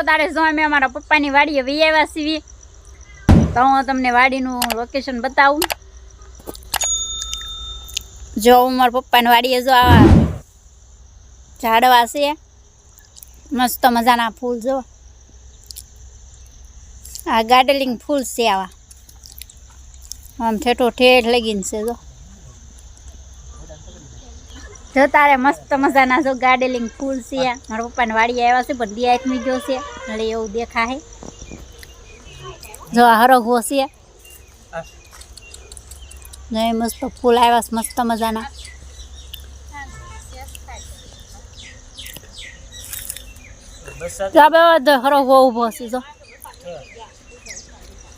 ચાલો તારે જો અમે અમારા પપ્પાની વાડીએ વહી આવ્યા છીએ તો હું તમને વાડીનું લોકેશન બતાવું જો મારા પપ્પાની વાડીએ જો આવા ઝાડવા છે મસ્ત મજાના ફૂલ જો આ ગાર્ડનિંગ ફૂલ છે આવા આમ ઠેઠો ઠેઠ લગીને છે જો તારે મસ્ત મજાના જો ગાર્ડનિંગ ફૂલ છે મારા પપ્પાની વાડીએ આવ્યા છે પણ દિયાતમી જો છે એટલે એવું દેખાય જો આ હરગવો છે ને મસ્ત ફૂલ આવ્યા છે મસ્ત મજાના બધો હરગવો ઊભો છે જો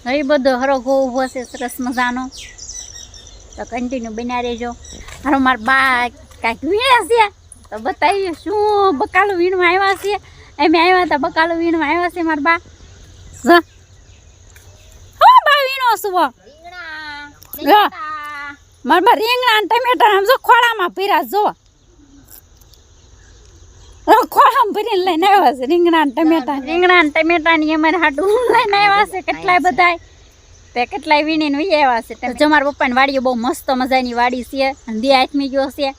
એ બધો હરગવો ઊભો છે સરસ મજાનો તો કન્ટિન્યુ બન્યા રહેજો હારો મારા બા કાંઈક વીણે છે તો બતાવીએ શું બકાલું વીણમાં આવ્યા છે એમ આવ્યા હતા બકાલું વીણમાં આવ્યા છે મારા બા હા બા વીણો શું મારા બા રીંગણા અને ટમેટા આમ જો ખોળામાં ભર્યા જો ખોળામાં ભરીને લઈને આવ્યા છે રીંગણા અને ટમેટા ની અમારે હાટું લઈને આવ્યા છે કેટલાય બધાય તે કેટલાય વીણીને વી આવ્યા છે જો મારા પપ્પાની વાડીએ બહુ મસ્ત મજાની વાડી છે અને દે આથમી ગયો છે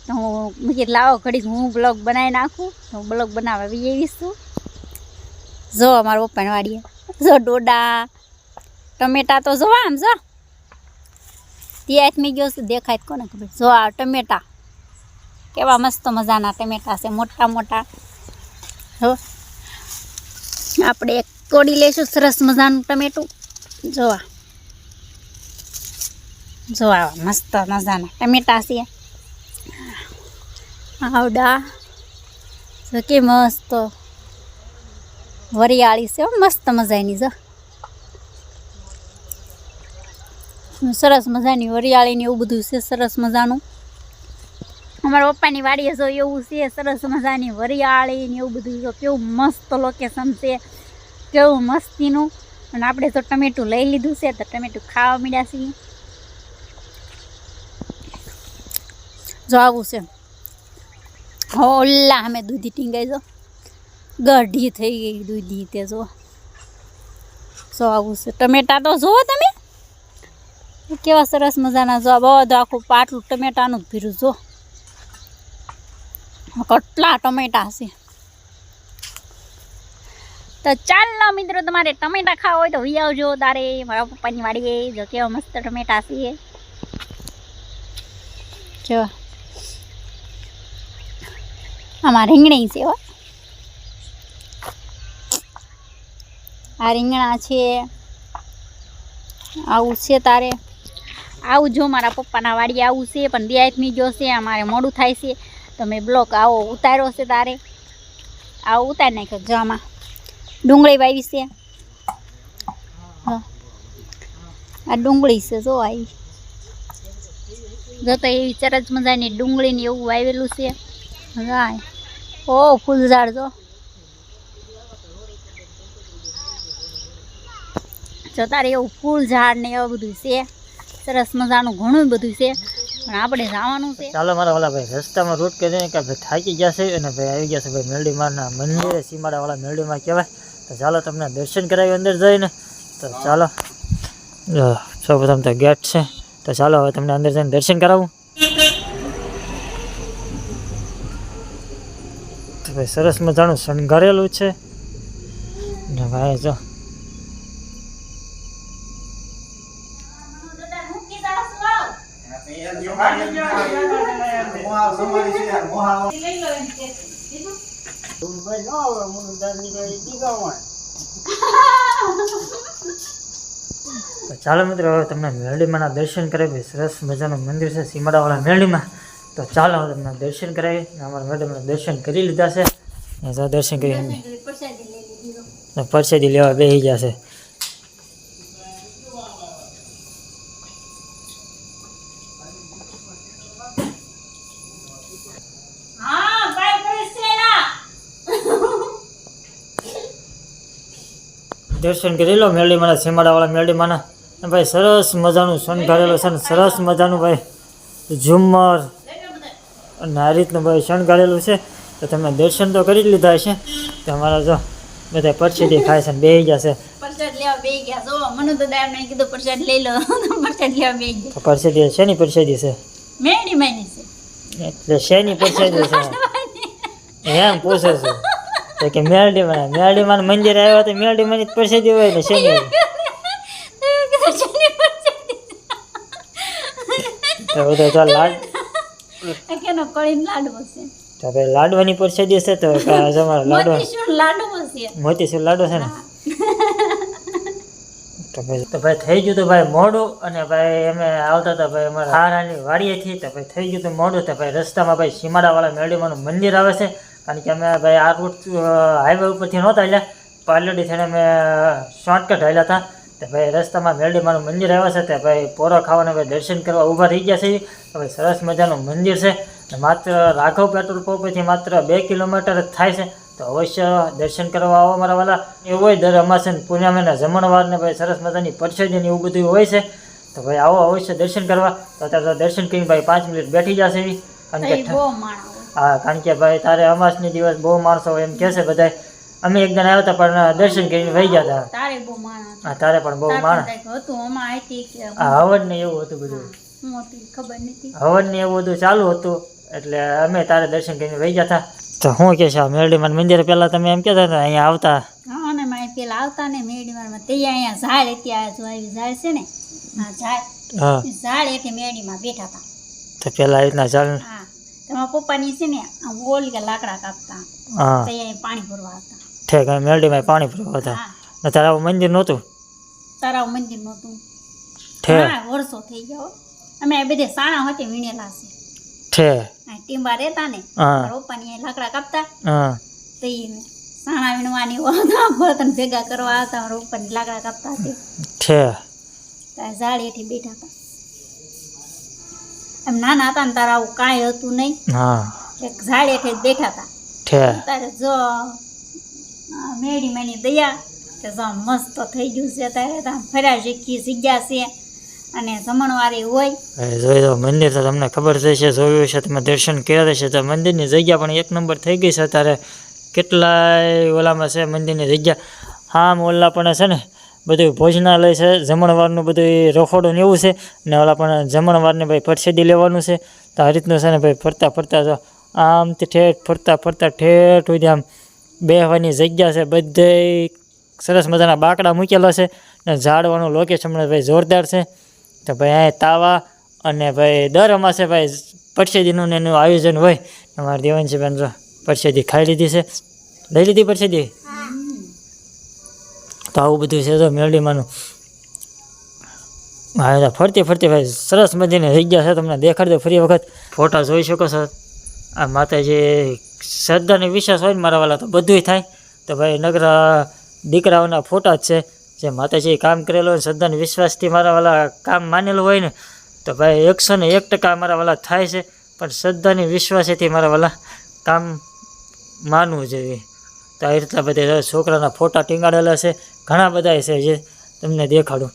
તો હું મૂકી લાવો ઘડીક હું બ્લોગ બનાવી નાખું તો બ્લોગ બનાવવા વી આવીશું જો મારા પપ્પાની વાડીએ જો ડોડા ટમેટા તો જો આમ જો દે આથમી ગયો છે દેખાય કોને ખબર જો આ ટમેટા કેવા મસ્ત મજાના ટમેટા છે મોટા મોટા હો આપણે એક તોડી લઈશું સરસ મજાનું ટમેટું જોવા મસ્ત મજાના ટમેટા છે આવડા જો કે મસ્ત વરિયાળી છે મસ્ત મજાની જો સરસ મજાની વરિયાળીને એવું બધું છે સરસ મજાનું અમારા પપ્પાની વાડીએ જો એવું છે સરસ મજાની વરિયાળી ને એવું બધું જો કેવું મસ્ત લોકેશન છે કેવું મસ્તીનું અને આપણે તો ટમેટું લઈ લીધું છે તો ટમેટું ખાવા માંડ્યા છીએ જો આવું છે ઓલા અમે દૂધી ટીંગાઈ જો ગઢી થઈ ગઈ દૂધી તે જો આવું છે ટમેટા તો જુઓ તમે કેવા સરસ મજાના જો બધું આખું પાટલું ટમેટાનું જ ભીરું જો કેટલા ટમેટા છે તો ચાલો મિત્રો તમારે ટમેટા ખાવા હોય તો વી આવજો તારે મારા પપ્પાની વાડીએ જો કેવા મસ્ત ટમેટા છે જો આમાં રીંગણી છે હો આ રીંગણા છે આવું છે તારે આવું જો મારા પપ્પાના વાડીએ આવું છે પણ દિયાતમી જો છે અમારે મોડું થાય છે તો મેં બ્લોક આવો ઉતાર્યો છે તારે આવો ઉતારી નાખ્યો જો આમાં ડુંગળી વાવી છે આ ડુંગળી છે જો આવી જો તો એવી સરસ મજાની ડુંગળીને એવું વાવેલું છે ઓ ફૂલઝાડ જો તારે એવું ફૂલ ઝાડ ને એવું બધું છે સરસ મજાનું ઘણું બધું છે પણ આપણે જવાનું છે ચાલો મારા વાલા ભાઈ રસ્તામાં રૂટ કરી દે કે ભાઈ થાકી ગયા છે અને ભાઈ આવી ગયા છે ભાઈ મેરડીમાના મંદિરે સીમાડા વાળા મેરડીમાં કહેવાય તો ચાલો તમને દર્શન કરાવી અંદર જઈને તો ચાલો સૌપ્રથમ તો ગેટ છે તો ચાલો હવે તમને અંદર જઈને દર્શન કરાવું તો ભાઈ સરસ મજાનું શણગારેલું છે ને ભાઈ જો ચાલો મિત્રો હવે તમને મેરડીમાંના દર્શન કરાવી સરસ મજાનું મંદિર છે સીમાડાવાળા મેરડીમાં તો ચાલો હવે તમને દર્શન કરાવી અમારા મેરડીમાં દર્શન કરી લીધા છે દર્શન કરી પરસાદી લેવા બેસી ગયા છે દર્શન કરી લો મેરડીમાંના સીમાડાવાળા મેરડીમાંના ભાઈ સરસ મજાનું શણગારેલું છે ને સરસ મજાનું ભાઈ ઝુમ્મર અને આ રીતનું ભાઈ શણગારેલું છે તો તમે દર્શન તો કરી જ લીધા હશે તો અમારા જો બધા પરસેદી ખાય છે ને બેહી જશે. પ્રસાદ લેવા બેહી ગયા જો મને તો દામ નહીં કીધું પ્રસાદ લઈ લો પ્રસાદ લેવા બેહી ગયા. તો પરસેદી શેની પરસેદી છે? મેડી માની છે એટલે શેની પરસેદી છે એમ પૂછે છે. તો કે મેરડીમાં મંદિર આવ્યા તો મેરડીમાં જ પરસેદી હોય ને શેની હોય? તો બધા ચાલ કેનો કળીને લાડવો છે તો ભાઈ લાડવાની પરસેદી છે તો તમારે લાડવા મોતીચૂર લાડવો છે. મોતીચૂર લાડુ છે ને તો ભાઈ થઈ ગયું તો ભાઈ મોડું અને ભાઈ અમે આવતા હતા ભાઈ અમારા હારાની વાડીએથી તો ભાઈ થઈ ગયું તો મોડું તો ભાઈ રસ્તામાં ભાઈ સીમાડાવાળા મેરડીમાનું મંદિર આવે છે કારણ કે અમે ભાઈ આ રૂટ હાઈવે ઉપરથી નહોતા હાલ્યા પાર્લડી થઈને અમે શોર્ટકટ હાલ્યા હતા તો ભાઈ રસ્તામાં મેરડીમાનું મંદિર આવે છે તો ભાઈ પોરો ખાવાના ભાઈ દર્શન કરવા ઊભા થઈ ગયા છે. તો ભાઈ સરસ મજાનું મંદિર છે માત્ર રાઘવ પેટ્રોલ પંપથી માત્ર 2 કિલોમીટર જ થાય છે. તો અવશ્ય દર્શન કરવા આવો મારા વાલા. એવું હોય દર અમાસે પૂર્ણિમાના જમણવાર ને ભાઈ સરસ મજાની પરસેદી એવું બધું હોય છે તો ભાઈ આવો અવશ્ય દર્શન કરવા. તો અત્યારે દર્શન કરીને ભાઈ 5 મિનિટ બેઠી જશે એવી કારણ કે હા કારણ કે ભાઈ તારે અમાસની દિવસ બહુ માણસો હોય એમ કહે છે બધા. અમે એક દિન આવ્યા હતા પણ દર્શન કરીને વહી ગયા હતા. હા તારે પણ બહુ માણસ હવન ને એવું હતું બધું હવન ને એવું બધું ચાલુ હતું એટલે અમે તારે દર્શન કરીને વહી ગયા હતા. તો શું કે છે મેરડીમાન મંદિર પેલા તમે એમ કહેતા હતા અહીંયા આવતા? હા ને મારે પેલા આવતા ને મેરડીમાં તે અહીંયા ઝાડ અત્યારે જો આવી ઝાડ છે ને હા ઝાડ એટલે મેરડીમાં બેઠા હતા. તો પેલા રીતના ચાલ હા તમારા પપ્પાની છે ને આ ઓલ કે લાકડા કાપતા હા તે અહીંયા પાણી ભરવા હતા. ઠેક મેરડીમાં પાણી ભરવા હતા ને તારા મંદિર નહોતું? તારા મંદિર નહોતું ઠેક હા વર્ષો થઈ ગયા અમે બધે સાણા હોતે વીણેલા છે. ઠેક ટીંબા રહેતા ને પપ્પાની લાકડા કાપતા હા તો સાણા વીણવાની બર્તન ભેગા કરવા આવતા મારા પપ્પાની લાકડા કાપતા હતી. ઠેક ઝાડ હેઠી બેઠા હતા એમ નાના હતા ને તારા આવું કાંઈ હતું નહીં. હા એક ઝાડ હેઠે બેઠા હતા. ઠેક તારે જો મેડી મેની દયા કે જો મસ્ત થઈ ગયું છે તારે ફર્યા શીખી જગ્યા છે અને જમણવારી હોય. જોઈ દો મંદિર તો તમને ખબર છે જોયું છે તમે દર્શન કર્યા છે તો મંદિરની જગ્યા પણ 1 નંબર થઈ ગઈ છે. અત્યારે કેટલાય ઓલામાં છે મંદિરની જગ્યા. હા ઓલા પણ છે ને બધું ભોજનાલય છે જમણવારનું બધું રખોડું ને એવું છે ને ઓલા પણ જમણવારને ભાઈ પરસેદી લેવાનું છે. તો આ રીતનું છે ને ભાઈ ફરતા જો આમથી ઠેઠ ફરતા ઠેઠ સુધી આમ બેહવાની જગ્યા છે. બધે સરસ મજાના બાકડા મૂકેલા છે ને ઝાડવાનું લોકેશન ભાઈ જોરદાર છે. તો ભાઈ અહીંયા તાવા અને ભાઈ દર અમાસે ભાઈ પરસેદીનું ને એનું આયોજન હોય. અમારા દેવાંશીબેન જો પરસેદી ખાઈ લીધી છે. લઈ લીધી પરસેદી? તો આવું બધું છે તો મેરડીમાંનું. હા ફરતી ભાઈ સરસ મજાની જગ્યા છે તમને દેખાડી દો ફરી વખત. ફોટા જોઈ શકો છો. આ માતાજી શ્રદ્ધાની વિશ્વાસ હોય ને મારા વાલા તો બધુંય થાય. તો ભાઈ નગર દીકરાઓના ફોટા જ છે જે માતાજી કામ કરેલો હોય શ્રદ્ધાની વિશ્વાસથી મારા વાલા કામ માનેલું હોય ને તો ભાઈ 101% મારા વાલા થાય છે. પણ શ્રદ્ધાની વિશ્વાસેથી મારા વાલા કામ માનવું જોઈએ. તો આ રીતના બધા છોકરાના ફોટા ટીંગાડેલા છે ઘણા બધા છે જે તમને દેખાડું.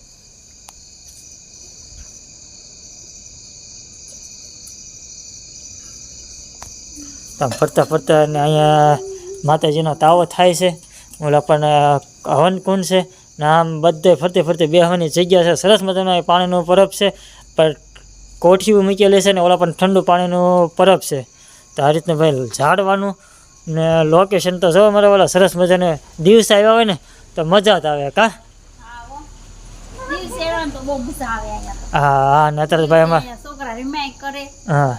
આમ ફરતા અને અહીંયા માતાજીનો તાવો થાય છે. ઓલા પણ હવન કુંડ છે ને આમ બધે ફરતે બેહવાની જગ્યા છે. સરસ મજાનો પાણીનો પરબ છે પણ કોઠીઓ મૂકેલી છે ને ઓલા પણ ઠંડુ પાણીનું પરબ છે. તો આ રીતનું ભાઈ ઝાડવાનું ને લોકેશન તો જો મારા ઓલા સરસ મજાને દિવસે આવ્યા હોય ને તો મજા જ આવે કા. હા ને અત્યારે ભાઈ એમાં હા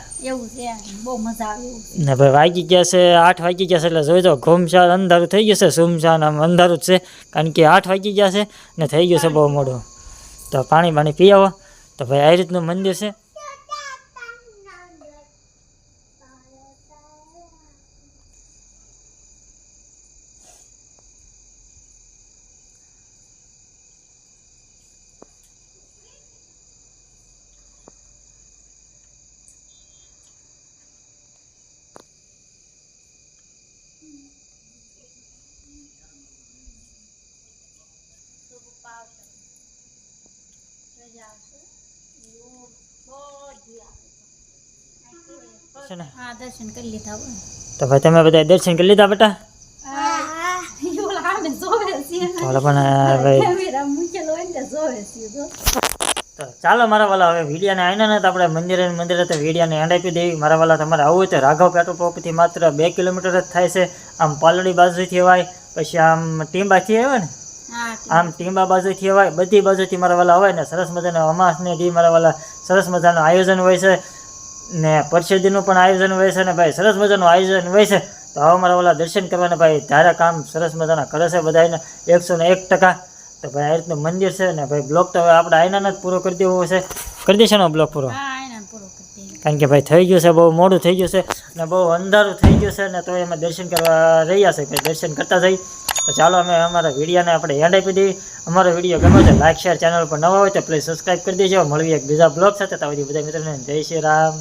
ને ભાઈ વાગી ગયા છે 8 વાગી ગયા છે એટલે જોઈ દો ઘૂમશાન અંધારું થઈ ગયું છે. સુમશાન આમ અંધારું જ છે કારણ કે 8 વાગી ગયા છે ને થઈ ગયું છે બહુ મોડું. તો પાણી પી આવો. તો ભાઈ આ રીતનું મંદિર છે. દર્શન કરી લીધા. તો ભાઈ તમે બધા દર્શન કરી લીધા બેટા? ચાલો પણ ભાઈ કેમેરા મૂકેલો હોય ને જોવે છે જો. તો ચાલો મારા વાલા હવે વિડીયાને આવીને ને તો આપણે મંદિરે તો વિડીયાને એન્ડ આપી દેવી. મારા વાલા તમારે આવું હોય તો રાઘવ પેટ્રોલ પંપથી માત્ર 2 કિલોમીટર જ થાય છે. આમ પાલડી બાજુથી અવાય, પછી આમ ટીંબાથી આવે ને, હા આમ ટીંબા બાજુથી અવાય, બધી બાજુથી મારા વાલા અવાય ને સરસ મજાનો અમાસને દી મારા વાલા સરસ મજાનું આયોજન હોય છે ને પરસેદીનું પણ આયોજન હોય છે ને ભાઈ સરસ મજાનું આયોજન હોય છે. તો આવો મારા વાલા દર્શન કરવાના ભાઈ ધારા કામ સરસ મજાના કરે છે બધાને 101%. તો ભાઈ આ રીતનું મંદિર છે ને ભાઈ બ્લોગ તો હવે આપણે આઈના જ પૂરો કરી દેવો છે. કરી દેશે ને બ્લોગ પૂરો? હા એને પૂરો કરી દે. કારણ કે ભાઈ થઈ ગયું છે, બહુ મોડું થઈ ગયું છે ને બહુ અંધારું થઈ ગયું છે ને તો એમાં દર્શન કરવા રહ્યા છે ભાઈ, દર્શન કરતા જઈ. તો ચાલો અમે અમારા વિડીયોને આપણે એન્ડ આપી દઈએ. અમારો વિડીયો ગમે તો લાઈક શેર, ચેનલ પર નવા હોય તો પ્લીઝ સબસ્ક્રાઈબ કરી દેજો. મળીએ એક બીજા બ્લોગ સાથે. ત્યાં સુધી બધા મિત્રોને જય શ્રી રામ.